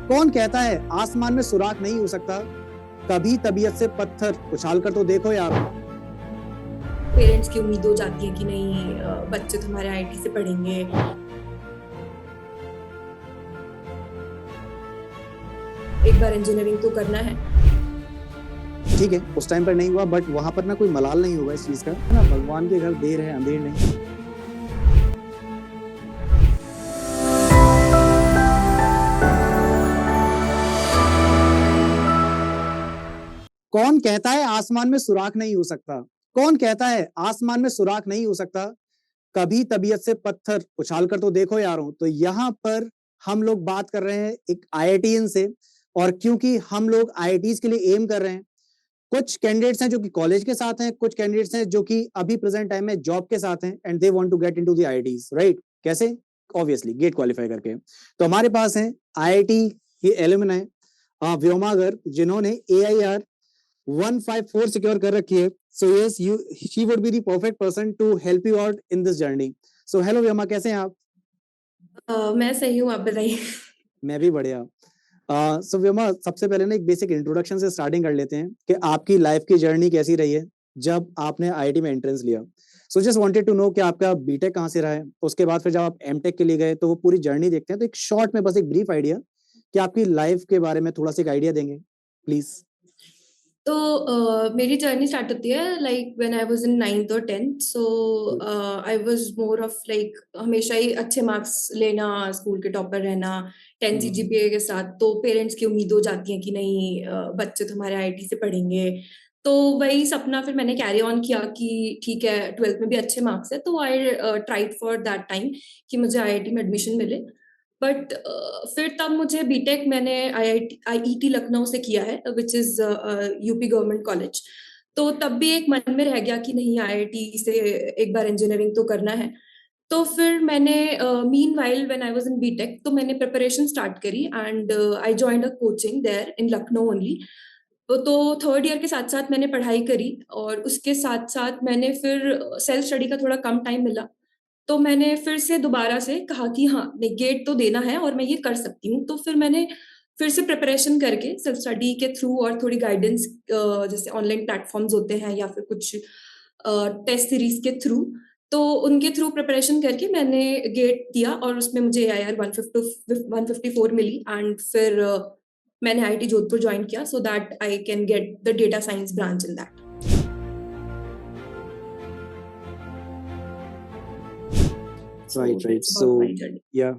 कौन कहता है आसमान में सुराख नहीं हो सकता? कभी तबीयत से पत्थर उछाल कर तो देखो यार। पेरेंट्स की उम्मीद हो जाती है कि नहीं बच्चे तुम्हारे आईआईटी से पढ़ेंगे। एक बार इंजीनियरिंग तो करना है। ठीक है, उस टाइम पर नहीं हुआ, बट वहां पर ना कोई मलाल नहीं होगा इस चीज का, है ना। भगवान के घर देर है अंधेर नहीं। कौन कहता है आसमान में सुराख नहीं हो सकता? कौन कहता है आसमान में सुराख नहीं हो सकता? कभी तबीयत से पत्थर उछाल कर तो देखो यारों। तो यहाँ पर हम लोग बात कर रहे हैं एक आईआईटीएन से, और क्योंकि हम लोग आईआईटीज के लिए एम कर रहे हैं, कुछ कैंडिडेट्स हैं जो कि कॉलेज के साथ हैं, कुछ कैंडिडेट्स हैं जो कि अभी प्रेजेंट टाइम में जॉब के साथ हैं, and they want to get into the IITs, right? कैसे? ऑब्वियसली गेट क्वालिफाई करके। तो हमारे पास है आईआईटी की एलुमनाई व्योमा गर्ग, जिन्होंने AIR 154 सिक्योर कर रखी है। So yes, you she would be the perfect person to help you out in this journey. So hello Vyoma, कैसे हैं आप? मैं सही हूँ, आप बताइए। मैं भी बढ़िया। सो व्योमा, सबसे पहले ना एक बेसिक इंट्रोडक्शन से स्टार्टिंग कर लेते हैं कि आपकी लाइफ की जर्नी कैसी रही है जब आपने आईआईटी में एंट्रेंस लिया। So just wanted to know कि आपका बीटेक कहाँ से रहा है, उसके बाद फिर जब आप एमटेक के लिए गए तो वो पूरी जर्नी देखते हैं। तो एक शॉर्ट में बस एक ब्रीफ आइडिया कि आपकी लाइफ के बारे में थोड़ा सा एक आइडिया देंगे प्लीज। तो मेरी जर्नी स्टार्ट होती है like when I was in 9th और 10th। So I was more of like हमेशा ही अच्छे मार्क्स लेना, स्कूल के टॉपर रहना, 10 CGPA के साथ। तो पेरेंट्स की उम्मीद हो जाती है कि नहीं बच्चे तुम्हारे आईआईटी से पढ़ेंगे। तो वही सपना फिर मैंने कैरी ऑन किया कि ठीक है 12th में भी अच्छे मार्क्स है, तो I tried for that time कि मुझे आईआईटी में एडमिशन मिले। बट फिर तब मुझे बीटेक मैंने आईआईटी लखनऊ से किया है, which is UP government college. तो तब भी एक मन में रह गया कि नहीं आईआईटी से एक बार इंजीनियरिंग तो करना है। तो फिर मैंने mean while when I was in BTech तो मैंने प्रिपरेशन स्टार्ट करी and I joined a coaching there in Lucknow only. तो थर्ड ईयर के साथ साथ मैंने पढ़ाई करी, और उसके साथ साथ मैंने फिर सेल्फ स्टडी का थोड़ा कम टाइम मिला। तो मैंने फिर से दोबारा से कहा कि हाँ नेगेट तो देना है और मैं ये कर सकती हूँ। तो फिर मैंने फिर से प्रिपरेशन करके सेल्फ स्टडी के थ्रू और थोड़ी गाइडेंस जैसे ऑनलाइन प्लेटफॉर्म्स होते हैं या फिर कुछ टेस्ट सीरीज के थ्रू, तो उनके थ्रू प्रिपरेशन करके मैंने गेट दिया और उसमें मुझे AIR 154 मिली। एंड फिर मैंने IIT जोधपुर ज्वाइन किया so that I can get the data science branch in that. So Right, right. That's about So, my journey. yeah.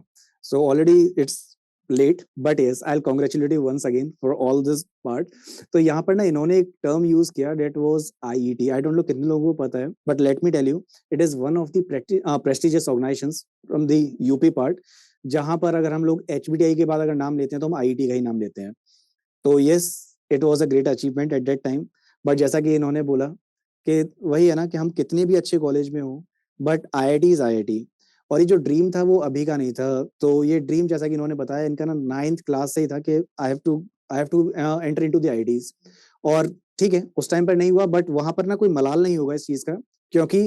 So already it's late, but yes, I'll congratulate you once again for all this part. तो यहाँ पर ना इन्होंने एक term use किया, that was IET. I don't know कितने लोगों को पता है, but let me tell you, it is one of the prestigious organizations from the UP part. जहाँ पर अगर हम लोग HBTI के बाद अगर नाम लेते हैं तो हम IET का ही नाम लेते हैं। तो yes, it was a great achievement at that time. But जैसा कि इन्होंने बोला कि वही है ना कि हम कितने भी अच्छे कॉलेज में हो, बट IIT इज IIT। और ये जो ड्रीम था वो अभी का नहीं था। तो ये ड्रीम, जैसा कि इन्होंने बताया, इनका ना 9th क्लास से ही था कि I have to enter into the IITs. और ठीक है, उस टाइम पर नहीं हुआ, बट वहां पर ना कोई मलाल नहीं होगा इस चीज का, क्योंकि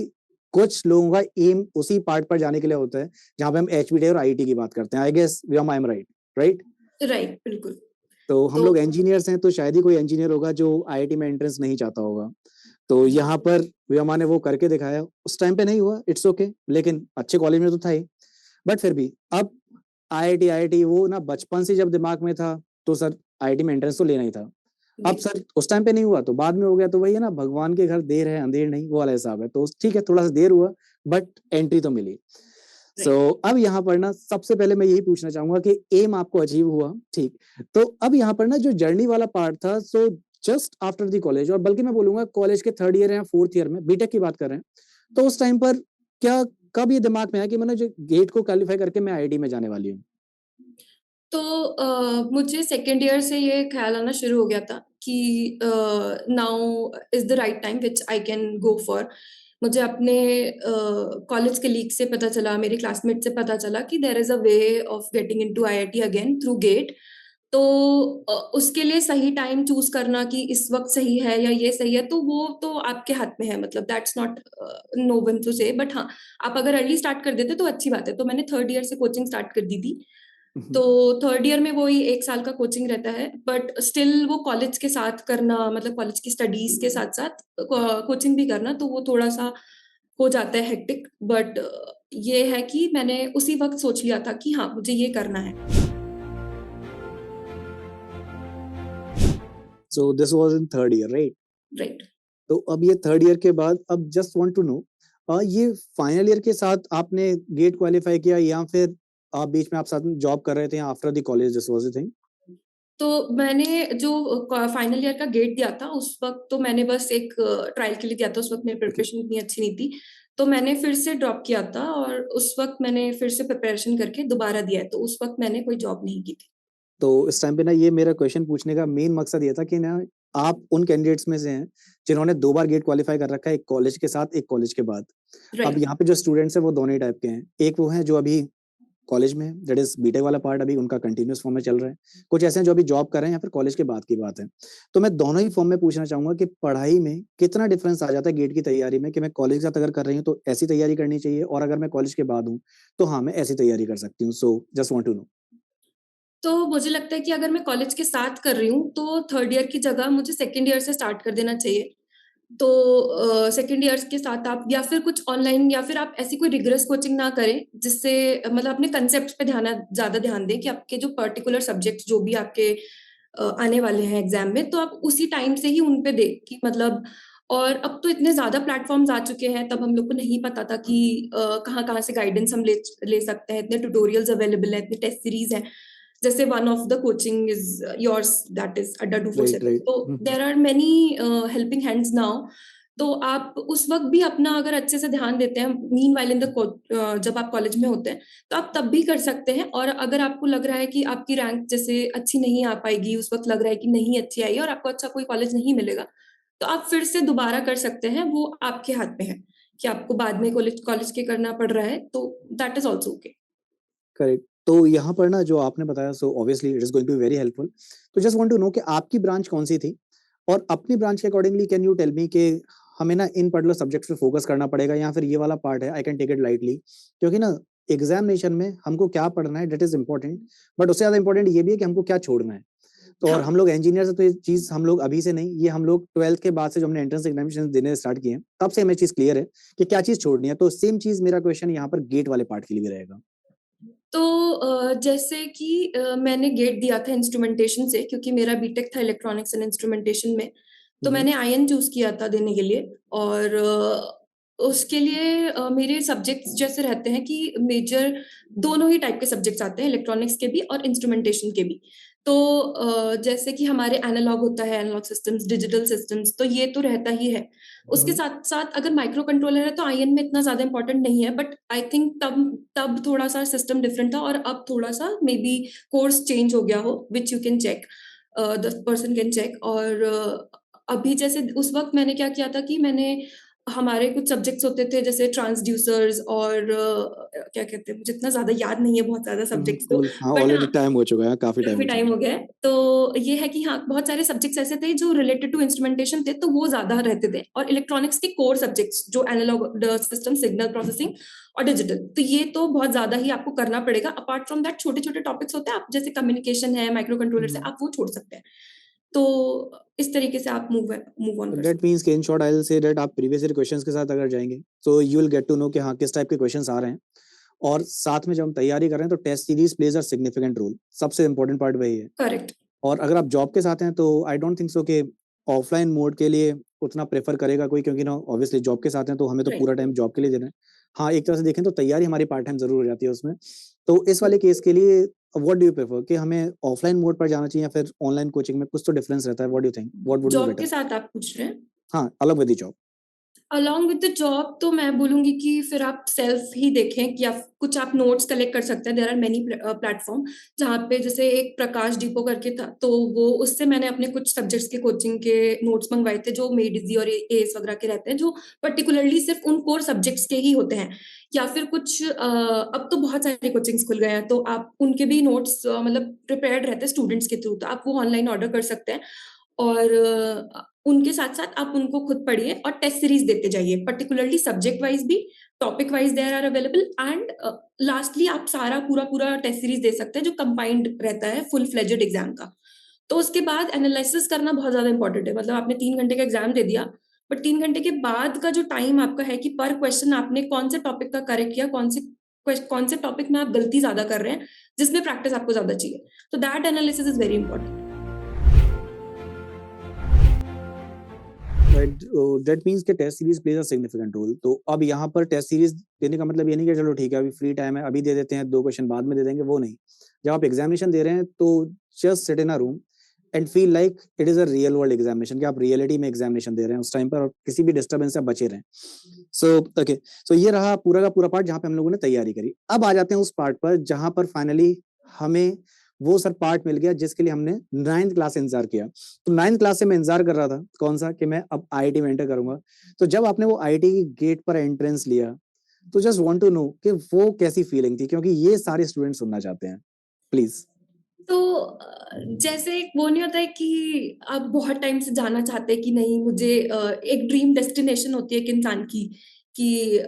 कुछ लोगों का एम उसी पार्ट पर जाने के लिए होता है जहां पे हम HBTI और आईआईटी की बात करते हैं। I guess I am right, right? Right, बिल्कुल। तो हम तो लोग इंजीनियर्स हैं, तो शायद ही कोई इंजीनियर होगा जो आईआईटी में एंट्रेंस नहीं चाहता होगा। तो यहाँ पर व्योमा ने वो करके दिखाया। उस टाइम पे नहीं हुआ, इट्स ओके, लेकिन अच्छे कॉलेज में तो था ही। बट फिर भी अब आईआईटी आईआईटी वो ना बचपन से जब दिमाग में था, तो सर आईआईटी में एंट्रेंस तो लेना ही था। अब जी। सर उस टाइम पे नहीं हुआ तो बाद में हो गया, तो वही है ना, भगवान के घर देर है अंधेर नहीं, वो वाला हिसाब है। तो ठीक है, थोड़ा सा देर हुआ, बट एंट्री तो मिली। सो राइट। अब यहाँ पर ना सबसे पहले मैं यही पूछना चाहूंगा कि एम आपको अचीव हुआ, ठीक। तो अब यहाँ पर ना जो जर्नी वाला पार्ट था, so just after the college, और बल्कि मैं बोलूंगा कॉलेज के थर्ड ईयर या फोर्थ ईयर में, बीटेक की बात कर रहे हैं, तो उस टाइम पर क्या, कब ये दिमाग में आया कि मैंने जो गेट को क्वालिफाई करके मैं आईआईटी में जाने वाली हूँ? तो मुझे सेकेंड ईयर से ये ख्याल आना शुरू हो गया था कि now is the right time which I can go for. मुझे अपने कॉलेज के लीग से पता चला, मेरे क्लासमेट से पता चला कि there is a way of getting into IIT again through GATE. तो उसके लिए सही टाइम चूज करना कि इस वक्त सही है या ये सही है, तो वो तो आपके हाथ में है। मतलब that's not know one to से, बट हाँ, आप अगर अर्ली स्टार्ट कर देते तो अच्छी बात है। तो मैंने थर्ड ईयर से कोचिंग स्टार्ट कर दी थी। तो थर्ड ईयर में वही 1 साल का कोचिंग रहता है, बट स्टिल वो कॉलेज के साथ करना, मतलब कॉलेज की स्टडीज के साथ-साथ कोचिंग भी करना, तो वो थोड़ा-सा हो जाता है हेक्टिक। बट ये है कि मैंने उसी वक़्त सोच लिया था कि हाँ, मुझे ये करना है। So this was in third year, right? Right. तो अब ये थर्ड ईयर के बाद अब जस्ट वांट टू नो, ये फाइनल ईयर के साथ आपने गेट क्वालिफाई किया या फिर आप बीच में आप साथ में जॉब कर रहे थे या after the college this was the thing? तो मैंने जो फाइनल ईयर का गेट दिया था, उस वक़्त तो मैंने बस एक ट्रायल के लिए दिया था, उस वक़्त मेरी ओके। प्रिपरेशन इतनी अच्छी नहीं थी। तो मैंने फिर से ड्रॉप किया था और उस वक़्त मैंने फिर से प्रिपरेशन करके दोबारा दिया है, तो उस वक़्त मैंने कोई जॉब नहीं की थी। तो इस टाइम पे ना ये मेरा क्वेश्चन पूछने का मेन मकसद ये था कि ना आप उन कैंडिडेट्स में से हैं जिन्होंने 2 बार गेट क्वालिफाई कर रखा है, एक कॉलेज के साथ, एक कॉलेज के बाद। अब राइट। यहाँ पे जो स्टूडेंट्स हैं वो दोनों ही टाइप के हैं। एक वो हैं जो अभी कॉलेज में है, दैट इज बीटेक वाला पार्ट अभी उनका कंटिन्यूअस फॉर्म में चल रहा है। कुछ ऐसे हैं जो अभी जॉब कर रहे हैं या फिर कॉलेज के बाद की बात है। तो मैं दोनों ही फॉर्म में पूछना चाहूंगा कि पढ़ाई में कितना डिफरेंस आ जाता है गेट की तैयारी में, कि मैं कॉलेज के साथ अगर कर रही हूँ तो ऐसी तैयारी करनी चाहिए और अगर मैं कॉलेज के बाद हूँ तो हाँ मैं ऐसी तैयारी कर सकती हूँ। So just want to know. तो मुझे लगता है कि अगर मैं कॉलेज के साथ कर रही हूँ, तो थर्ड ईयर की जगह मुझे सेकंड ईयर से स्टार्ट कर देना चाहिए। तो सेकंड ईयर्स के साथ आप या फिर कुछ ऑनलाइन या फिर आप ऐसी कोई रिगरस कोचिंग ना करें, जिससे मतलब अपने कंसेप्ट्स पे ज़्यादा ध्यान दें कि आपके जो पर्टिकुलर सब्जेक्ट्स जो भी आपके आने वाले हैं एग्ज़ाम में, तो आप उसी टाइम से ही उन पे दें कि मतलब। और अब तो इतने ज़्यादा प्लेटफ़ॉर्म्स आ चुके हैं, तब हम लोग को नहीं पता था कि कहाँ-कहाँ से गाइडेंस हम ले सकते हैं, इतने ट्यूटोरियल्स अवेलेबल हैं, इतनी टेस्ट सीरीज़ हैं। जैसे one of the coaching is yours, that is Adda right 247। Right. तो there are many helping hands now. तो आप उस वक़्त भी अपना अगर अच्छे से ध्यान देते हैं, मीनव्हाइल इन द जब आप कॉलेज में होते हैं, तो आप तब भी कर सकते हैं। और अगर आपको लग रहा है कि आपकी रैंक जैसे अच्छी नहीं आ पाएगी, उस वक़्त लग रहा है कि नहीं अच्छी आई है और आपको अच्छा कोई कॉलेज नहीं मिलेगा, तो आप फिर से दोबारा कर सकते हैं, वो आपके हाथ में है कि आपको बाद में कॉलेज कॉलेज के करना पड़ रहा है, तो that is also okay. Correct. तो यहाँ पर ना जो आपने बताया so obviously it is going to be very helpful. तो जस्ट वांट टू नो कि आपकी ब्रांच कौन सी थी और अपनी ब्रांच के accordingly can you tell me कि हमें ना इन पर्टिकुलर सब्जेक्ट्स पे फोकस करना पड़ेगा या फिर ये वाला पार्ट है I can take it lightly, क्योंकि ना एग्जामिनेशन में हमको क्या पढ़ना है दैट इज इंपॉर्टेंट, बट उससे ज्यादा इंपॉर्टेंट ये भी है कि हमको क्या छोड़ना है। तो और हाँ। हम लोग इंजीनियर से तो ये चीज हम लोग अभी से नहीं, ये हम लोग ट्वेल्थ के बाद से जो हमने एंट्रेंस एग्जामिनेशन देने स्टार्ट किए हैं तब से हमें चीज क्लियर है कि क्या चीज छोड़नी है। तो सेम चीज मेरा क्वेश्चन यहाँ पर गेट वाले पार्ट के लिए भी रहेगा। तो जैसे कि मैंने गेट दिया था इंस्ट्रूमेंटेशन से, क्योंकि मेरा बीटेक था इलेक्ट्रॉनिक्स एंड इंस्ट्रूमेंटेशन में। तो हम्म। मैंने आईएन चूज़ किया था देने के लिए। और उसके लिए मेरे सब्जेक्ट्स जैसे रहते हैं कि मेजर दोनों ही टाइप के सब्जेक्ट्स आते हैं, इलेक्ट्रॉनिक्स के भी और इंस्ट्रूमेंटेशन के भी। तो जैसे कि हमारे एनालॉग होता है, एनालॉग सिस्टम्स, डिजिटल सिस्टम्स, तो ये तो रहता ही है। उसके हम्म। साथ-साथ अगर माइक्रो कंट्रोलर है तो आईएन में इतना ज़्यादा इम्पोर्टेंट नहीं है, बट आई थिंक तब तब थोड़ा-सा सिस्टम डिफरेंट था और अब थोड़ा-सा मे बी कोर्स चेंज हो गया हो, which you can check, the person can check. और अभी जैसे उस वक़्त मैंने क्या किया था कि मैंने हमारे कुछ सब्जेक्ट्स होते थे जैसे ट्रांसड्यूसर्स और क्या कहते हैं, मुझे इतना ज़्यादा याद नहीं है बहुत ज़्यादा सब्जेक्ट्स तो, कूल। हाँ बट ऑलरेडी हाँ, टाइम हो चुका है, काफी टाइम काफ़ी हो टाइम चुका हो गया है। तो ये है कि हाँ, बहुत सारे सब्जेक्ट्स ऐसे थे जो रिलेटेड टू इंस्ट्रूमेंटेशन थे, तो वो ज़्यादा रहते थे। और इलेक्ट्रॉनिक्स के कोर सब्जेक्ट्स जो एनालॉग ड सिस्टम, सिग्नल प्रोसेसिंग और डिजिटल, तो ये तो बहुत ज़्यादा ही आपको करना पड़ेगा। अपार्ट फ्रॉम दैट छोटे-छोटे टॉपिक्स होते हैं, आप जैसे कम्युनिकेशन है, माइक्रो कंट्रोलर्स है, है। आप वो छोड़ सकते हैं। तो इस तरीके से आप मूव ऑन कर दैट सकते मीन्स कि in short I will say that आप प्रीवियस ईयर क्वेश्चंस के साथ अगर जाएंगे तो you will get to know कि हाँ किस टाइप के क्वेश्चंस आ रहे हैं। और साथ में जब हम तैयारी कर रहे हैं तो test series plays a significant role, सबसे इंपॉर्टेंट पार्ट वही है। हैं। करेक्ट। और अगर आप जॉब के साथ हैं तो आई डोंट थिंक सो कि ऑफलाइन मोड के लिए उतना प्रेफर करेगा कोई, क्योंकि ना ऑब्वियसली जॉब के साथ हैं तो हमें तो पूरा राइट। टाइम जॉब के लिए देना है। हाँ एक तरह से देखें तो तैयारी हमारी पार्ट टाइम जरूर हो जाती है उसमें। तो इस वाले केस के लिए व्हाट डू यू प्रेफर कि हमें ऑफलाइन मोड पर जाना चाहिए या फिर ऑनलाइन कोचिंग में कुछ तो डिफरेंस रहता है, what do you think what would be job के बेटर? साथ आप पूछ रहे हैं? हाँ अलग with the job. Along with the job तो मैं बोलूँगी कि फिर आप सेल्फ ही देखें कि आप कुछ आप नोट्स कलेक्ट कर सकते हैं। देयर आर मेनी प्लेटफ़ॉर्म जहाँ पे जैसे एक प्रकाश डिपो करके था, तो वो उससे मैंने अपने कुछ सब्जेक्ट्स के कोचिंग के नोट्स मंगवाए थे, जो मेड ईज़ी और एएस वगैरह के रहते हैं, जो पर्टिकुलरली सिर्फ़ उन कोर सब्जेक्ट्स के ही होते हैं। या फिर कुछ अब तो बहुत सारे कोचिंग्स खुल गए हैं, तो आप उनके भी नोट्स मतलब प्रिपेयर्ड रहते हैं स्टूडेंट्स के थ्रू, तो आप वो ऑनलाइन ऑर्डर कर सकते हैं। और उनके साथ-साथ आप उनको खुद पढ़िए और टेस्ट सीरीज़ देते जाइए, पर्टिकुलरली सब्जेक्ट वाइज़ भी topic wise there are available, and lastly आप सारा पूरा टेस्ट सीरीज दे सकते हैं जो कंबाइंड रहता है फुल फ्लेजेड एग्जाम का। तो उसके बाद एनालिसिस करना बहुत ज्यादा इंपॉर्टेंट है। मतलब आपने 3 घंटे का एग्जाम दे दिया, बट 3 घंटे के बाद का जो टाइम आपका है कि पर क्वेश्चन आपने कौन से टॉपिक का करेक्ट किया, कौन से टॉपिक में आप गलती ज्यादा कर रहे हैं, जिसमें प्रैक्टिस आपको ज्यादा चाहिए। तो that analysis is very important. That means कि test series plays a significant role. तो अब यहाँ पर टेस्ट सीरीज देने का मतलब ये नहीं कि चलो ठीक है अभी फ्री टाइम है अभी दे देते हैं 2 क्वेश्चन बाद में दे देंगे, वो नहीं। जब आप एग्जामिनेशन दे रहे हैं तो just sit in a room and feel like it is a real world examination, कि आप रियलिटी में एग्जामिनेशन दे रहे हैं उस टाइम पर, और किसी भी डिस्टर्बेंस से बचे रहें। सो ओके, सो ये रहा पूरा का पूरा पार्ट जहाँ पे हम लोगों ने तैयारी करी। अब आ जाते हैं उस पार्ट पर जहां पर फाइनली हमें वो सर पार्ट मिल गया जिसके लिए हमने 9th क्लास से इंतजार किया। तो 9th क्लास से मैं इंतजार कर रहा था कौन सा, कि मैं अब आईआईटी में एंटर करूंगा। तो जब आपने वो आईआईटी की गेट पर एंट्रेंस लिया, तो जस्ट वांट टू नो कि वो कैसी फीलिंग थी, क्योंकि ये सारे स्टूडेंट सुनना चाहते हैं, प्लीज। तो जैसे एक वो नहीं होता है कि आप बहुत टाइम से जाना चाहते हैं कि नहीं, मुझे एक ड्रीम डेस्टिनेशन होती है एक इंसान की, कि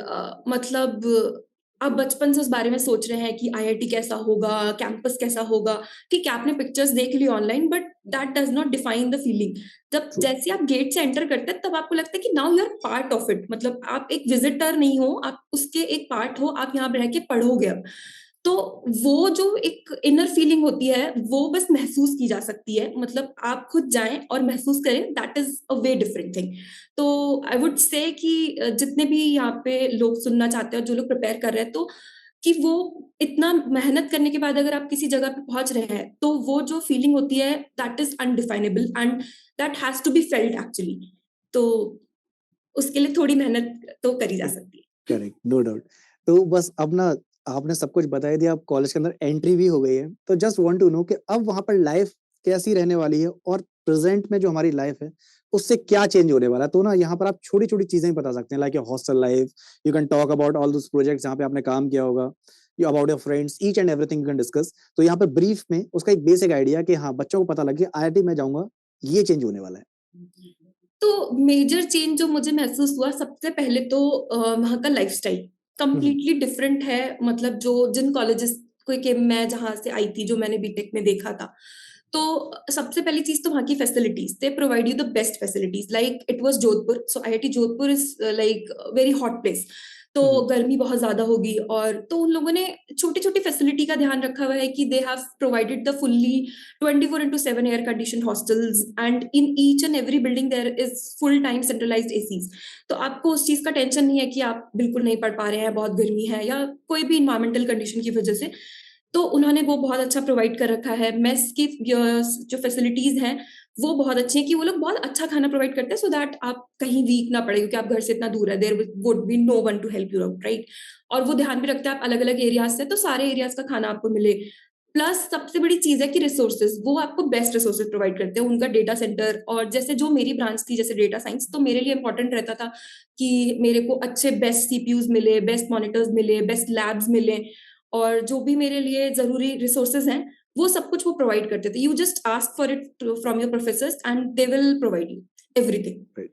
मतलब आप बचपन से उस बारे में सोच रहे हैं कि आईआईटी कैसा होगा, कैंपस कैसा होगा। ठीक है, आपने पिक्चर्स देख ली online, but that does not define the feeling. जब ट्रू। जैसे आप गेट से एंटर करते हैं तब आपको लगता है कि now you are part of it. मतलब आप एक विजिटर नहीं हो, आप उसके एक पार्ट हो, आप यहाँ रह के पढ़ोगे अब। तो वो जो एक इनर फीलिंग होती है वो बस महसूस की जा सकती है। मतलब आप खुद जाएं और महसूस करें, that is a way different thing. तो आई वुड से कि जितने भी यहाँ पे लोग सुनना चाहते हैं, जो लोग प्रिपेयर कर रहे हैं, तो कि वो इतना मेहनत करने के बाद अगर आप किसी जगह पे पहुंच रहे हैं तो वो जो फीलिंग होती है that is undefinable, and that has to be felt actually. तो उसके लिए थोड़ी मेहनत तो करी जा सकती है। Correct, no doubt. तो बस अब ना आपने सब कुछ बता ही दिया, अब कॉलेज के अंदर एंट्री भी हो गई है, तो जस्ट वांट टू नो कि अब वहां पर लाइफ कैसी रहने वाली है, और प्रेजेंट में जो हमारी लाइफ है उससे क्या चेंज होने वाला है। तो ना यहाँ पर आप छोटी छोटी चीजें बता सकते हैं, like your hostel life, you can talk about all those projects जहाँ पे आपने काम किया होगा, you about your friends, each and everything you can discuss. तो यहाँ पे ब्रीफ में उसका एक बेसिक आइडिया कि हाँ बच्चों को पता लगे आईआईटी में जाऊंगा ये चेंज होने वाला है। तो मेजर चेंज जो मुझे महसूस हुआ, सबसे पहले तो वहाँ का लाइफस्टाइल कंप्लीटली डिफरेंट है। मतलब जो जिन कॉलेजेस को के मैं जहाँ से आई थी, जो मैंने बीटेक में देखा था, तो सबसे पहली चीज तो वहाँ की facilities, they provide you the best facilities. Like it was Jodhpur, so IIT Jodhpur is like very hot place. तो गर्मी बहुत ज्यादा होगी, और तो उन लोगों ने छोटी छोटी फैसिलिटी का ध्यान रखा हुआ है कि they have provided the fully 24/7 air condition hostels, and in each and every building their is full time centralised ACs. तो आपको उस चीज का टेंशन नहीं है कि आप बिल्कुल नहीं पढ़ पा रहे हैं, बहुत गर्मी है या कोई भी इन्वायरमेंटल कंडीशन की वजह से। तो उन्होंने वो बहुत अच्छा प्रोवाइड कर रखा है। मेस की जो फैसिलिटीज हैं वो बहुत अच्छी है, कि वो लोग बहुत अच्छा खाना प्रोवाइड करते हैं, सो दैट आप कहीं वीक ना पड़े, क्योंकि आप घर से इतना दूर है, there would be no one to help you out, right. और वो ध्यान भी रखते हैं आप अलग अलग एरियाज से, तो सारे एरियाज का खाना आपको मिले। प्लस सबसे बड़ी चीज है कि रिसोर्सेज, वो आपको बेस्ट रिसोर्सेज प्रोवाइड करते हैं। उनका डेटा सेंटर, और जैसे जो मेरी ब्रांच थी जैसे डेटा साइंस, तो मेरे लिए इंपॉर्टेंट रहता था कि मेरे को अच्छे बेस्ट सीपीयूज मिले, बेस्ट मॉनिटर्स मिले, बेस्ट लैब्स मिले, और जो भी मेरे लिए जरूरी रिसोर्सेज हैं वो सब कुछ वो प्रोवाइड करते थे। You just ask for it from your professors and they will provide you everything.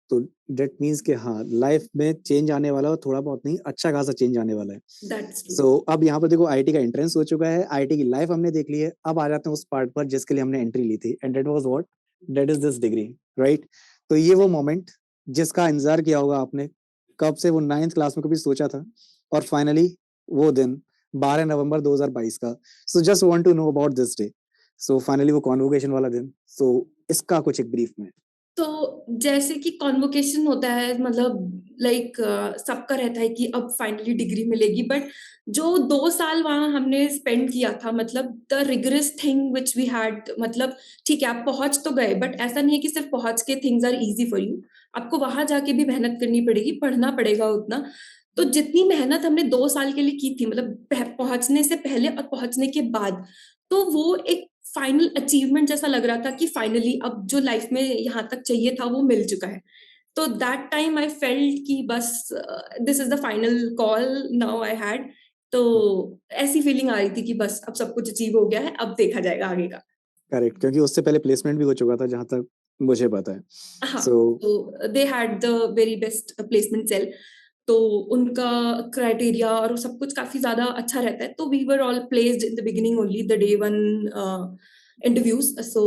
तो डेट मीन्स कि हाँ लाइफ में चेंज आने वाला है, थोड़ा बहुत नहीं अच्छा खासा चेंज आने वाला है। That's true. सो अब यहाँ पर देखो आईआईटी का एंट्रेंस हो चुका है, आईआईटी की लाइफ हमने देख ली है। अब आ जाते हैं उस पार्ट पर जिसके लिए हमने एंट्री ली थी, and that was what, that is this degree, right. तो ये वो मोमेंट जिसका इंतजार किया होगा आपने, कब से, वो 9th क्लास में कभी सोचा था, और फाइनली वो दिन 12 नवंबर 2022 का। So just want to know about this day. So finally वो कॉन्वोकेशन वाला दिन, सो इसका कुछ एक ब्रीफ में। तो जैसे कि कॉन्वोकेशन होता है, मतलब लाइक सबका रहता है कि अब फाइनली डिग्री मिलेगी, बट जो 2 साल वहां हमने स्पेंड किया था, मतलब the rigorous thing which we had, मतलब ठीक है आप पहुंच तो गए, बट ऐसा नहीं है कि सिर्फ पहुंच के things are easy for you. आपको वहां जाके भी मेहनत करनी पड़ेगी, पढ़ना पड़ेगा उतना। तो जितनी मेहनत हमने 2 साल के लिए की थी, मतलब पहुंचने से पहले और पहुंचने के बाद, तो वो एक फाइनल अचीवमेंट जैसा लग रहा था कि फाइनली अब जो लाइफ में यहाँ तक चाहिए था वो मिल चुका है। तो दैट टाइम आई फेल्ट कि बस this is the final call now I had. तो ऐसी फीलिंग आ रही थी कि बस अब सब कुछ अचीव हो गया है, अब देखा जाएगा आगे का। करेक्ट, क्योंकि उससे पहले प्लेसमेंट भी हो चुका था जहां तक मुझे पता है। हाँ, सो तो they had the very best placement cell. तो उनका क्राइटेरिया और सब कुछ काफी ज्यादा अच्छा रहता है, तो we were all placed in the beginning only the day one interviews. So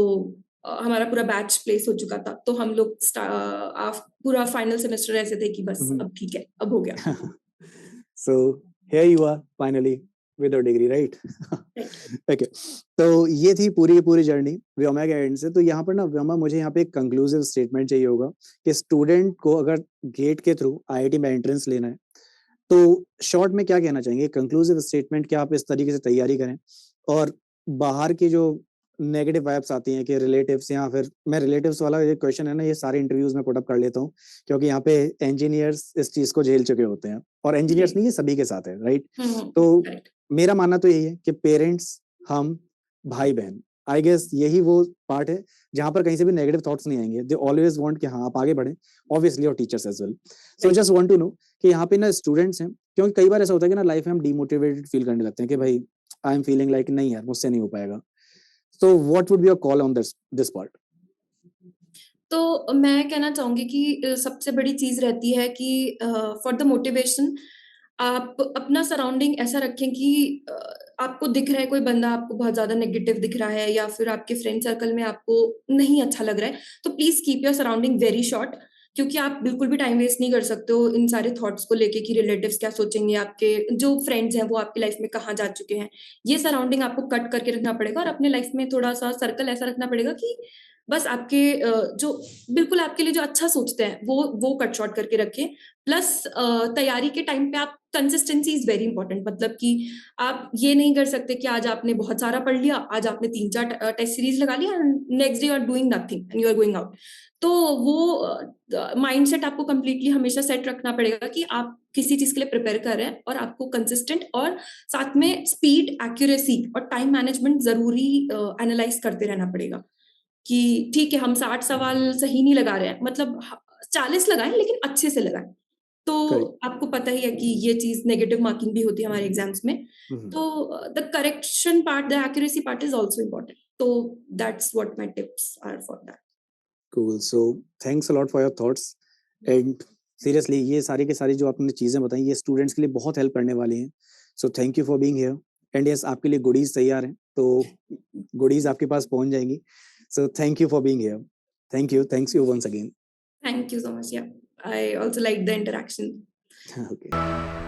हमारा पूरा बैच प्लेस हो चुका था, तो हम लोग पूरा फाइनल सेमेस्टर ऐसे थे कि बस अब ठीक है, अब हो गया। So here you are finally with your degree, right? Okay. तो ये थी पूरी की पूरी जर्नी व्योमा के एंड से। तो यहाँ पर ना व्योमा, मुझे यहाँ पे एक कंक्लूसिव स्टेटमेंट चाहिए होगा कि स्टूडेंट को अगर गेट के थ्रू आईआईटी में एंट्रेंस लेना है तो शॉर्ट में क्या कहना चाहेंगे? कंक्लूसिव स्टेटमेंट कि आप इस तरीके से तैयारी करें, और बाहर की जो नेगेटिव वाइब्स आती हैं कि रिलेटिव्स, या फिर मैं रिलेटिव्स वाला ये क्वेश्चन है ना, ये सारे इंटरव्यूज में पुट अप कर लेता हूँ, क्योंकि यहाँ पे इंजीनियर्स इस चीज को झेल चुके होते हैं, और इंजीनियर्स नहीं, ये सभी के साथ है, राइट? तो मेरा मानना तो यही है कि पेरेंट्स, हम, भाई बहन, आई गेस यही वो पार्ट है जहां पर कहीं से भी नेगेटिव थॉट्स नहीं आएंगे। दे ऑलवेज वांट कि हाँ आप आगे बढ़ें, ऑब्वियसली, और teachers as well. So just want to know कि यहाँ पे ना स्टूडेंट्स हैं, क्योंकि कई बार ऐसा होता है कि ना लाइफ में हम डिमोटिवेटेड फील करने लगते हैं कि भाई आई एम फीलिंग लाइक नहीं यार, मुझसे नहीं हो पाएगा। So what would be your call on this part? तो मैं कहना चाहूंगी कि सबसे बड़ी चीज रहती है कि फॉर द मोटिवेशन आप अपना सराउंडिंग ऐसा रखें कि आपको दिख रहा है कोई बंदा आपको बहुत ज्यादा नेगेटिव दिख रहा है, या फिर आपके फ्रेंड सर्कल में आपको नहीं अच्छा लग रहा है, तो please keep your surrounding very short, क्योंकि आप बिल्कुल भी टाइम वेस्ट नहीं कर सकते हो इन सारे थॉट्स को लेके कि रिलेटिव्स क्या सोचेंगे, आपके जो फ्रेंड्स हैं वो आपकी लाइफ में कहाँ जा चुके हैं। ये सराउंडिंग आपको कट करके रखना पड़ेगा, और अपने लाइफ में थोड़ा सा सर्कल ऐसा रखना पड़ेगा कि बस आपके जो बिल्कुल आपके लिए जो अच्छा सोचते हैं वो कट शॉर्ट करके रखें। प्लस तैयारी के टाइम पे आप कंसिस्टेंसी इज वेरी इंपॉर्टेंट, मतलब कि आप ये नहीं कर सकते कि आज आपने बहुत सारा पढ़ लिया, आज आपने 3-4 टेस्ट सीरीज लगा लिया, next day you are doing nothing and you are going out. तो वो माइंडसेट आपको कंप्लीटली हमेशा सेट रखना पड़ेगा कि आप किसी चीज के लिए प्रिपेयर कर रहे हैं, और आपको कंसिस्टेंट और साथ में स्पीड, एक्यूरेसी और टाइम मैनेजमेंट जरूरी एनालाइज करते रहना पड़ेगा। कि ठीक है, हम 60 सवाल सही नहीं लगा रहे हैं, मतलब 40 लगाएं लेकिन अच्छे से लगाएं। तो आपको पता ही है कि ये चीज नेगेटिव मार्किंग भी होती है हमारे एग्जाम्स में। तो the correction part, the accuracy part is also important. तो that's what my tips are for that. Cool. So thanks a lot for your thoughts, and seriously ये सारी की सारी जो आपने चीजें बताई, ये स्टूडेंट्स के लिए बहुत हेल्प करने वाली हैं। सो thank you for being here, and yes, आपके लिए गुडीज तैयार हैं, तो गुडीज आपके पास पहुंच जाएंगी। So thank you for being here. Thank you, thanks you once again. Thank you so much. Yeah, I also like the interaction. Okay.